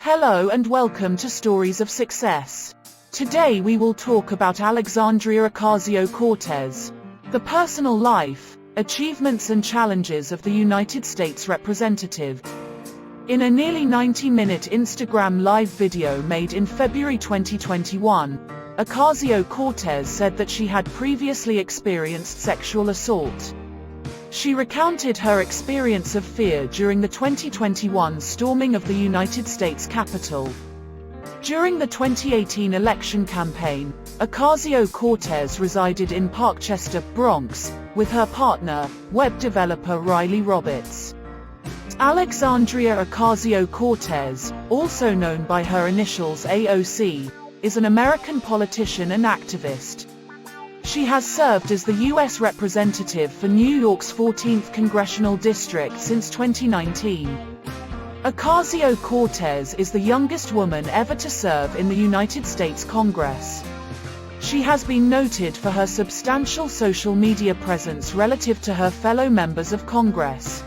Hello and welcome to Stories of Success. Today we will talk about Alexandria Ocasio-Cortez, the personal life, achievements and challenges of the United States representative. In a nearly 90-minute Instagram live video made in February 2021, Ocasio-Cortez said that she had previously experienced sexual assault. She recounted her experience of fear during the 2021 storming of the United States Capitol. During the 2018 election campaign, Ocasio-Cortez resided in Parkchester, Bronx, with her partner, web developer Riley Roberts. Alexandria Ocasio-Cortez, also known by her initials AOC, is an American politician and activist. She has served as the U.S. representative for New York's 14th Congressional District since 2019. Ocasio-Cortez is the youngest woman ever to serve in the United States Congress. She has been noted for her substantial social media presence relative to her fellow members of Congress.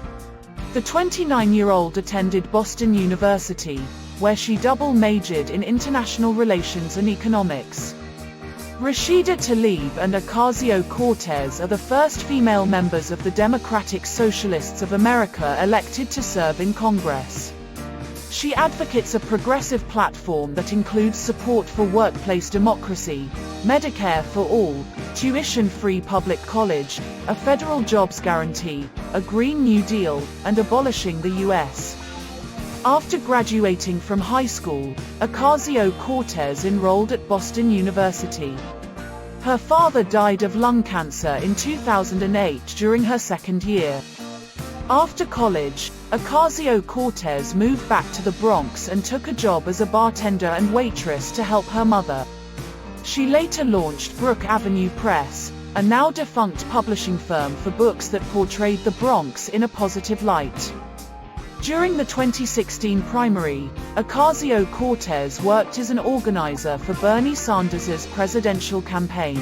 The 29-year-old attended Boston University, where she double majored in international relations and economics. Rashida Tlaib and Ocasio-Cortez are the first female members of the Democratic Socialists of America elected to serve in Congress. She advocates a progressive platform that includes support for workplace democracy, Medicare for all, tuition-free public college, a federal jobs guarantee, a Green New Deal, and abolishing the U.S. After graduating from high school, Ocasio-Cortez enrolled at Boston University. Her father died of lung cancer in 2008 during her second year. After college, Ocasio-Cortez moved back to the Bronx and took a job as a bartender and waitress to help her mother. She later launched Brook Avenue Press, a now defunct publishing firm for books that portrayed the Bronx in a positive light. During the 2016 primary, Ocasio-Cortez worked as an organizer for Bernie Sanders' presidential campaign.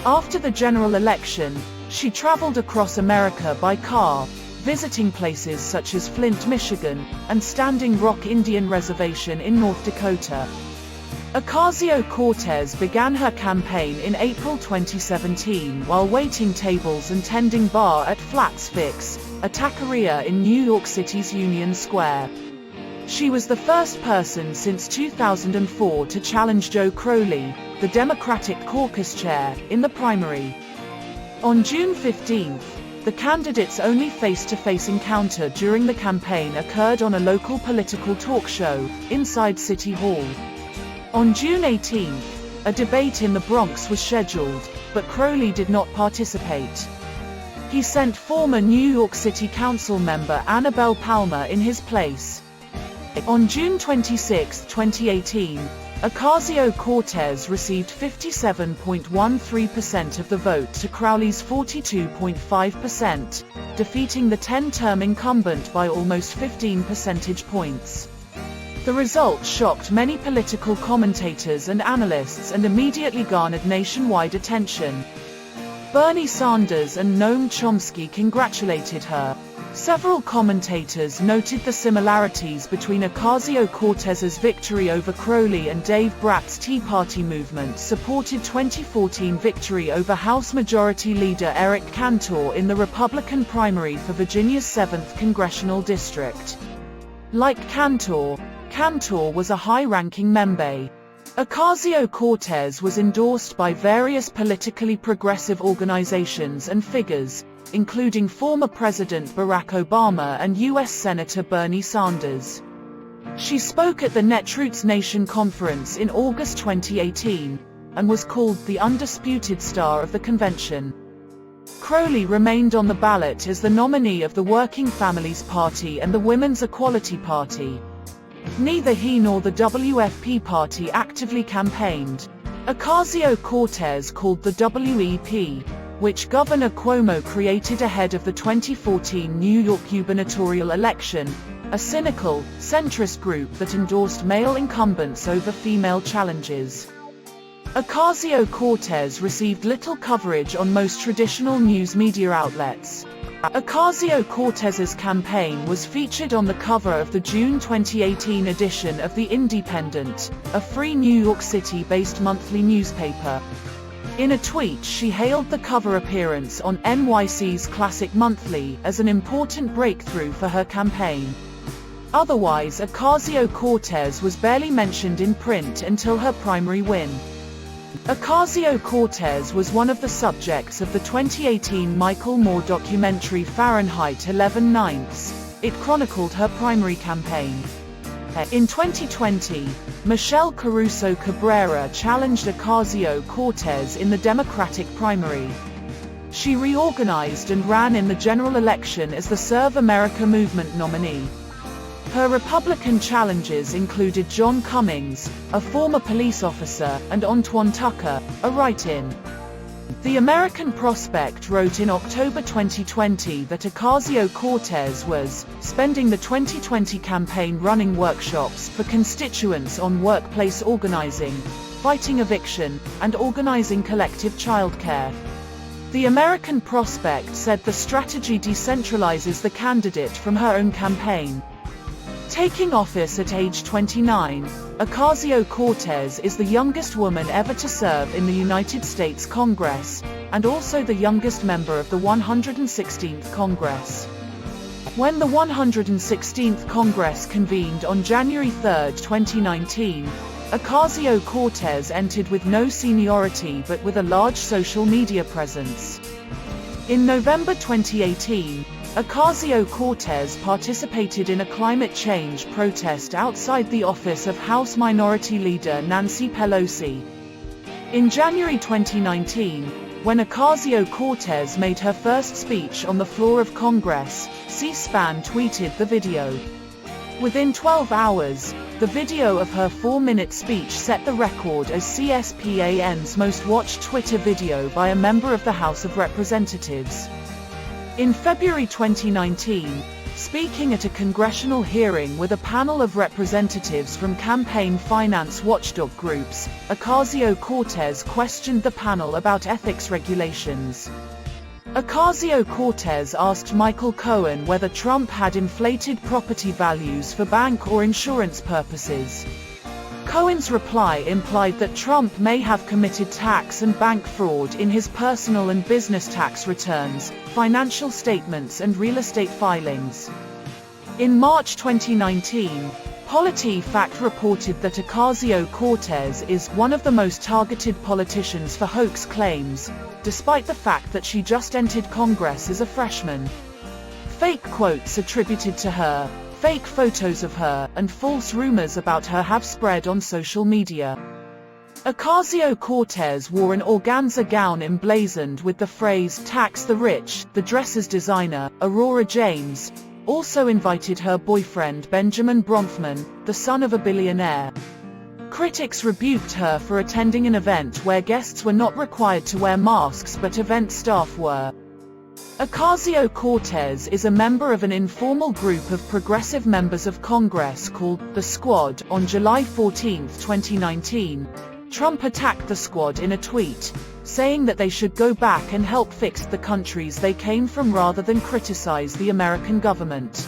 After the general election, she traveled across America by car, visiting places such as Flint, Michigan, and Standing Rock Indian Reservation in North Dakota. Ocasio-Cortez began her campaign in April 2017 while waiting tables and tending bar at Flat's Fix, a taqueria in New York City's Union Square. She was the first person since 2004 to challenge Joe Crowley, the Democratic caucus chair, in the primary. On June 15, the candidates' only face-to-face encounter during the campaign occurred on a local political talk show, inside City Hall. On June 18, a debate in the Bronx was scheduled, but Crowley did not participate. He sent former New York City Council member Annabelle Palmer in his place. On June 26, 2018, Ocasio-Cortez received 57.13% of the vote to Crowley's 42.5%, defeating the 10-term incumbent by almost 15 percentage points. The result shocked many political commentators and analysts and immediately garnered nationwide attention. Bernie Sanders and Noam Chomsky congratulated her. Several commentators noted the similarities between Ocasio-Cortez's victory over Crowley and Dave Bratt's Tea Party movement-supported 2014 victory over House Majority Leader Eric Cantor in the Republican primary for Virginia's 7th Congressional District. Like Cantor was a high-ranking member. Ocasio-Cortez was endorsed by various politically progressive organizations and figures, including former President Barack Obama and U.S. Senator Bernie Sanders. She spoke at the Netroots Nation conference in August 2018, and was called the undisputed star of the convention. Crowley remained on the ballot as the nominee of the Working Families Party and the Women's Equality Party. Neither he nor the WFP party actively campaigned. Ocasio-Cortez called the WEP, which Governor Cuomo created ahead of the 2014 New York gubernatorial election, a cynical, centrist group that endorsed male incumbents over female challenges. Ocasio-Cortez received little coverage on most traditional news media outlets. Ocasio-Cortez's campaign was featured on the cover of the June 2018 edition of The Independent, a free New York City-based monthly newspaper. In a tweet, she hailed the cover appearance on NYC's Classic Monthly as an important breakthrough for her campaign. Otherwise, Ocasio-Cortez was barely mentioned in print until her primary win. Ocasio-Cortez was one of the subjects of the 2018 Michael Moore documentary Fahrenheit 11/9. It chronicled her primary campaign. In 2020, Michelle Caruso Cabrera challenged Ocasio-Cortez in the Democratic primary. She reorganized and ran in the general election as the Serve America Movement nominee. Her Republican challengers included John Cummings, a former police officer, and Antoine Tucker, a write-in. The American Prospect wrote in October 2020 that Ocasio-Cortez was spending the 2020 campaign running workshops for constituents on workplace organizing, fighting eviction, and organizing collective childcare. The American Prospect said the strategy decentralizes the candidate from her own campaign. Taking office at age 29, Ocasio-Cortez is the youngest woman ever to serve in the United States Congress, and also the youngest member of the 116th Congress. When the 116th Congress convened on January 3, 2019, Ocasio-Cortez entered with no seniority but with a large social media presence. In November 2018, Ocasio-Cortez participated in a climate change protest outside the office of House Minority Leader Nancy Pelosi. In January 2019, when Ocasio-Cortez made her first speech on the floor of Congress, C-SPAN tweeted the video. Within 12 hours, the video of her 4-minute speech set the record as CSPAN's most watched Twitter video by a member of the House of Representatives. In February 2019, speaking at a congressional hearing with a panel of representatives from campaign finance watchdog groups, Ocasio-Cortez questioned the panel about ethics regulations. Ocasio-Cortez asked Michael Cohen whether Trump had inflated property values for bank or insurance purposes. Cohen's reply implied that Trump may have committed tax and bank fraud in his personal and business tax returns, financial statements and real estate filings. In March 2019, PolitiFact reported that Ocasio-Cortez is one of the most targeted politicians for hoax claims, despite the fact that she just entered Congress as a freshman. Fake quotes attributed to her, fake photos of her, and false rumors about her have spread on social media. Ocasio-Cortez wore an organza gown emblazoned with the phrase "Tax the Rich." The dress's designer, Aurora James, also invited her boyfriend Benjamin Bronfman, the son of a billionaire. Critics rebuked her for attending an event where guests were not required to wear masks but event staff were. Ocasio-Cortez is a member of an informal group of progressive members of Congress called the Squad. On July 14, 2019, Trump attacked the Squad in a tweet, saying that they should go back and help fix the countries they came from rather than criticize the American government.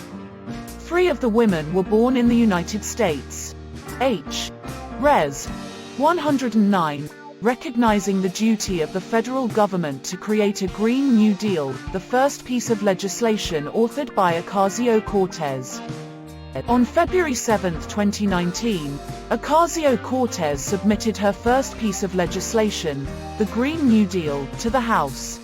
3 of the women were born in the United States. Res. 109. Recognizing the duty of the federal government to create a Green New Deal, the first piece of legislation authored by Ocasio-Cortez. On February 7, 2019, Ocasio-Cortez submitted her first piece of legislation, the Green New Deal, to the House.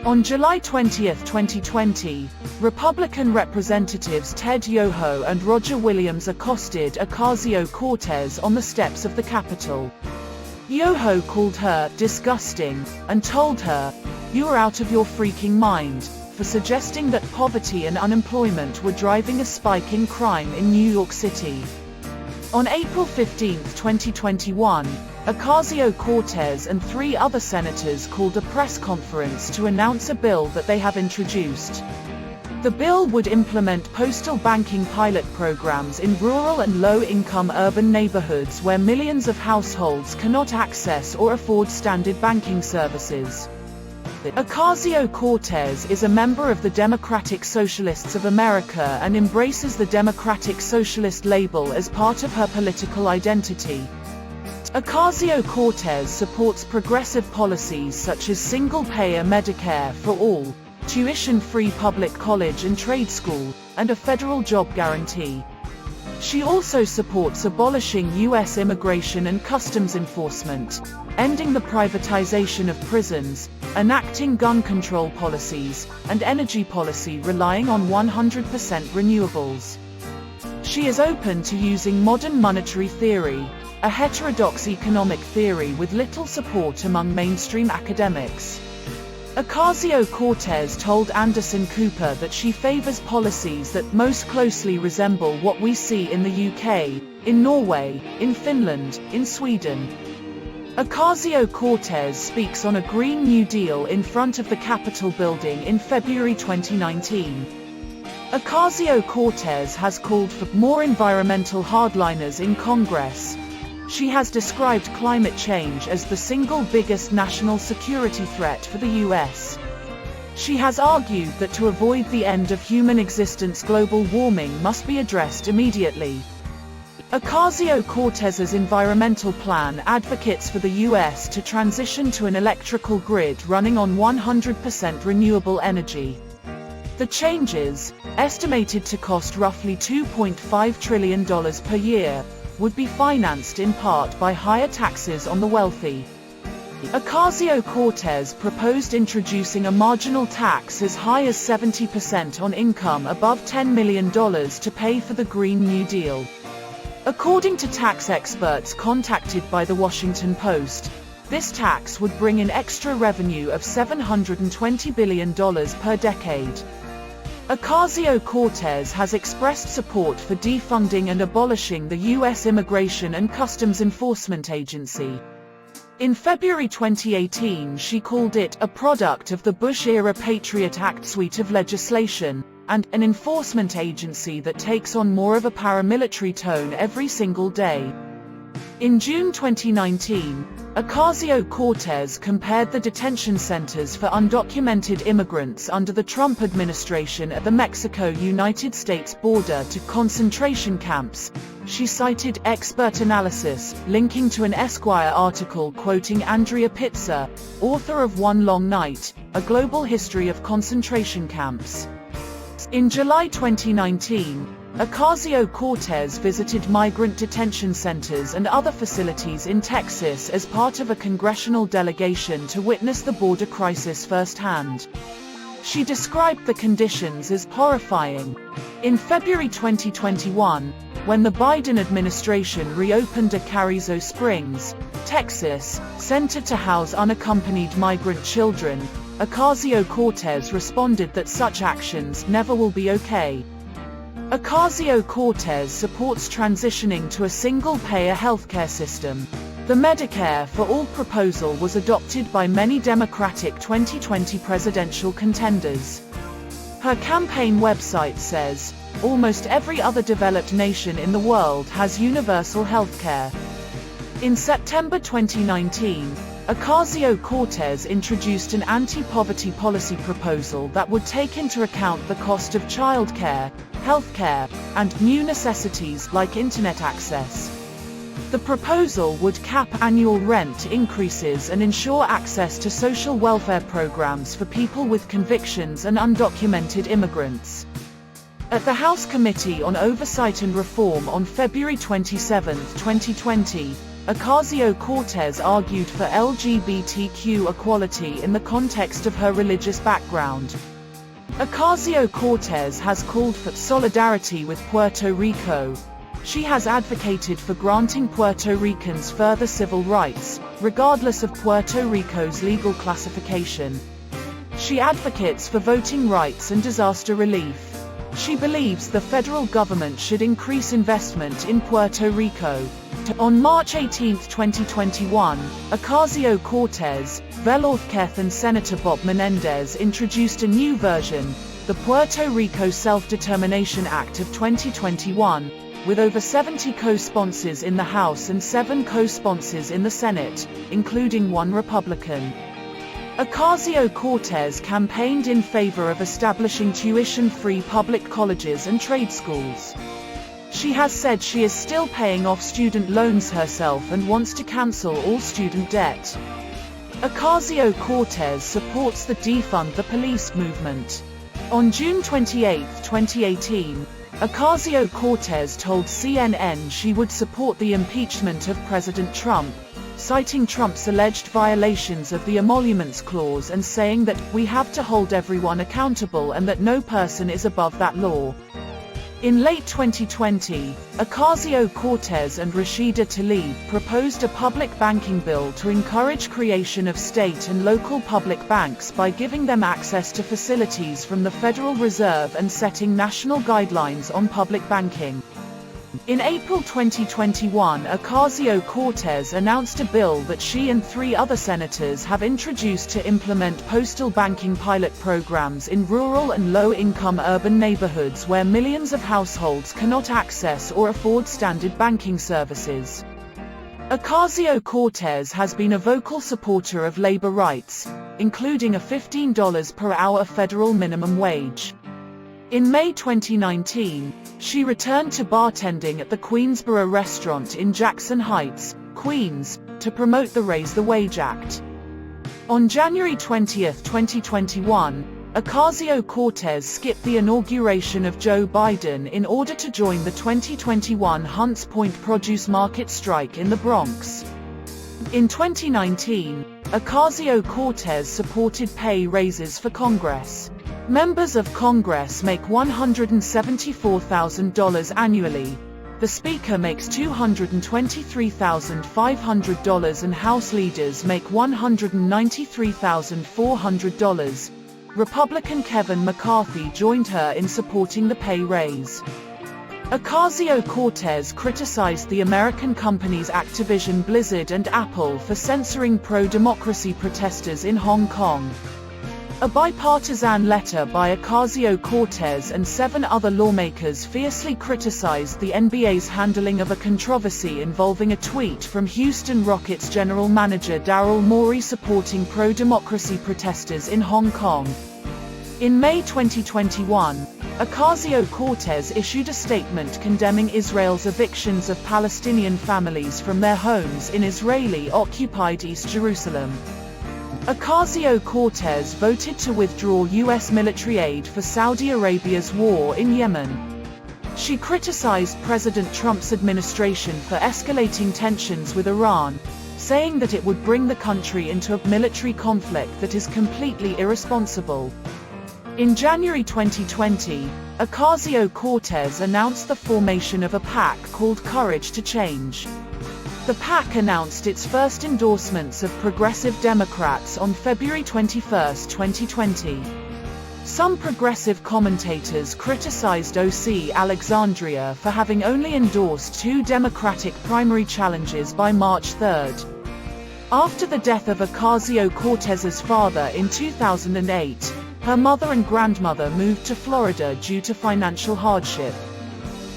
On July 20, 2020, Republican Representatives Ted Yoho and Roger Williams accosted Ocasio-Cortez on the steps of the Capitol. Yoho called her disgusting and told her, "You're out of your freaking mind," for suggesting that poverty and unemployment were driving a spike in crime in New York City. On April 15, 2021, Ocasio-Cortez and 3 other senators called a press conference to announce a bill that they have introduced. The bill would implement postal banking pilot programs in rural and low-income urban neighborhoods where millions of households cannot access or afford standard banking services. Ocasio-Cortez is a member of the Democratic Socialists of America and embraces the Democratic Socialist label as part of her political identity. Ocasio-Cortez supports progressive policies such as single-payer Medicare for all, tuition-free public college and trade school, and a federal job guarantee. She also supports abolishing U.S. immigration and customs enforcement, ending the privatization of prisons, enacting gun control policies, and energy policy relying on 100% renewables. She is open to using modern monetary theory, a heterodox economic theory with little support among mainstream academics. Ocasio-Cortez told Anderson Cooper that she favors policies that most closely resemble what we see in the UK, in Norway, in Finland, in Sweden. Ocasio-Cortez speaks on a Green New Deal in front of the Capitol building in February 2019. Ocasio-Cortez has called for more environmental hardliners in Congress. She has described climate change as the single biggest national security threat for the U.S. She has argued that to avoid the end of human existence, global warming must be addressed immediately. Ocasio-Cortez's environmental plan advocates for the U.S. to transition to an electrical grid running on 100% renewable energy. The changes, estimated to cost roughly $2.5 trillion per year, would be financed in part by higher taxes on the wealthy. Ocasio-Cortez proposed introducing a marginal tax as high as 70% on income above $10 million to pay for the Green New Deal. According to tax experts contacted by the Washington Post, this tax would bring in extra revenue of $720 billion per decade. Ocasio-Cortez has expressed support for defunding and abolishing the U.S. Immigration and Customs Enforcement Agency. In February 2018, she called it a product of the Bush-era Patriot Act suite of legislation, and an enforcement agency that takes on more of a paramilitary tone every single day. In June 2019, Ocasio-Cortez compared the detention centers for undocumented immigrants under the Trump administration at the Mexico-United States border to concentration camps. She cited expert analysis, linking to an Esquire article quoting Andrea Pitzer, author of One Long Night, A Global History of Concentration Camps. In July 2019, Ocasio-Cortez visited migrant detention centers and other facilities in Texas as part of a congressional delegation to witness the border crisis firsthand. She described the conditions as horrifying. In February 2021, when the Biden administration reopened a Carrizo Springs, Texas, center to house unaccompanied migrant children, Ocasio-Cortez responded that such actions never will be okay. Ocasio-Cortez supports transitioning to a single-payer healthcare system. The Medicare for All proposal was adopted by many Democratic 2020 presidential contenders. Her campaign website says, almost every other developed nation in the world has universal healthcare. In September 2019, Ocasio-Cortez introduced an anti-poverty policy proposal that would take into account the cost of childcare, healthcare, and new necessities like internet access. The proposal would cap annual rent increases and ensure access to social welfare programs for people with convictions and undocumented immigrants. At the House Committee on Oversight and Reform on February 27, 2020, Ocasio-Cortez argued for LGBTQ equality in the context of her religious background. Ocasio-Cortez has called for solidarity with Puerto Rico. She has advocated for granting Puerto Ricans further civil rights, regardless of Puerto Rico's legal classification. She advocates for voting rights and disaster relief. She believes the federal government should increase investment in Puerto Rico. On March 18, 2021, Ocasio-Cortez, Velázquez and Senator Bob Menendez introduced a new version, the Puerto Rico Self-Determination Act of 2021, with over 70 co-sponsors in the House and 7 co-sponsors in the Senate, including one Republican. Ocasio-Cortez campaigned in favor of establishing tuition-free public colleges and trade schools. She has said she is still paying off student loans herself and wants to cancel all student debt. Ocasio-Cortez supports the Defund the Police movement. On June 28, 2018, Ocasio-Cortez told CNN she would support the impeachment of President Trump, citing Trump's alleged violations of the Emoluments Clause and saying that we have to hold everyone accountable and that no person is above that law. In late 2020, Ocasio-Cortez and Rashida Tlaib proposed a public banking bill to encourage creation of state and local public banks by giving them access to facilities from the Federal Reserve and setting national guidelines on public banking. In April 2021, Ocasio-Cortez announced a bill that she and 3 other senators have introduced to implement postal banking pilot programs in rural and low-income urban neighborhoods where millions of households cannot access or afford standard banking services. Ocasio-Cortez has been a vocal supporter of labor rights, including a $15 per hour federal minimum wage. In May 2019, she returned to bartending at the Queensboro restaurant in Jackson Heights, Queens, to promote the Raise the Wage Act. On January 20, 2021, Ocasio-Cortez skipped the inauguration of Joe Biden in order to join the 2021 Hunts Point produce market strike in the Bronx. In 2019, Ocasio-Cortez supported pay raises for Congress. Members of Congress make $174,000 annually. The Speaker makes $223,500 and House leaders make $193,400. Republican Kevin McCarthy joined her in supporting the pay raise. Ocasio-Cortez criticized the American companies Activision Blizzard and Apple for censoring pro-democracy protesters in Hong Kong. A bipartisan letter by Ocasio-Cortez and 7 other lawmakers fiercely criticized the NBA's handling of a controversy involving a tweet from Houston Rockets general manager Daryl Morey supporting pro-democracy protesters in Hong Kong. In May 2021, Ocasio-Cortez issued a statement condemning Israel's evictions of Palestinian families from their homes in Israeli-occupied East Jerusalem. Ocasio-Cortez voted to withdraw U.S. military aid for Saudi Arabia's war in Yemen. She criticized President Trump's administration for escalating tensions with Iran, saying that it would bring the country into a military conflict that is completely irresponsible. In January 2020, Ocasio-Cortez announced the formation of a PAC called Courage to Change. The PAC announced its first endorsements of progressive Democrats on February 21, 2020. Some progressive commentators criticized AOC Alexandria for having only endorsed 2 Democratic primary challenges by March 3. After the death of Ocasio-Cortez's father in 2008, her mother and grandmother moved to Florida due to financial hardship.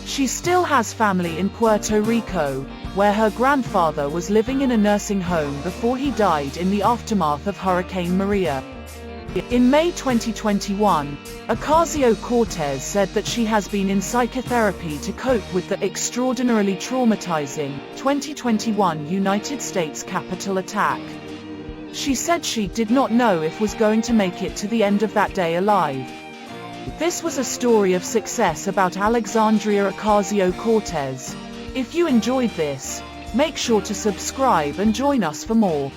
She still has family in Puerto Rico, where her grandfather was living in a nursing home before he died in the aftermath of Hurricane Maria. In May 2021, Ocasio-Cortez said that she has been in psychotherapy to cope with the extraordinarily traumatizing 2021 United States Capitol attack. She said she did not know if was going to make it to the end of that day alive. This was a story of success about Alexandria Ocasio-Cortez. If you enjoyed this, make sure to subscribe and join us for more.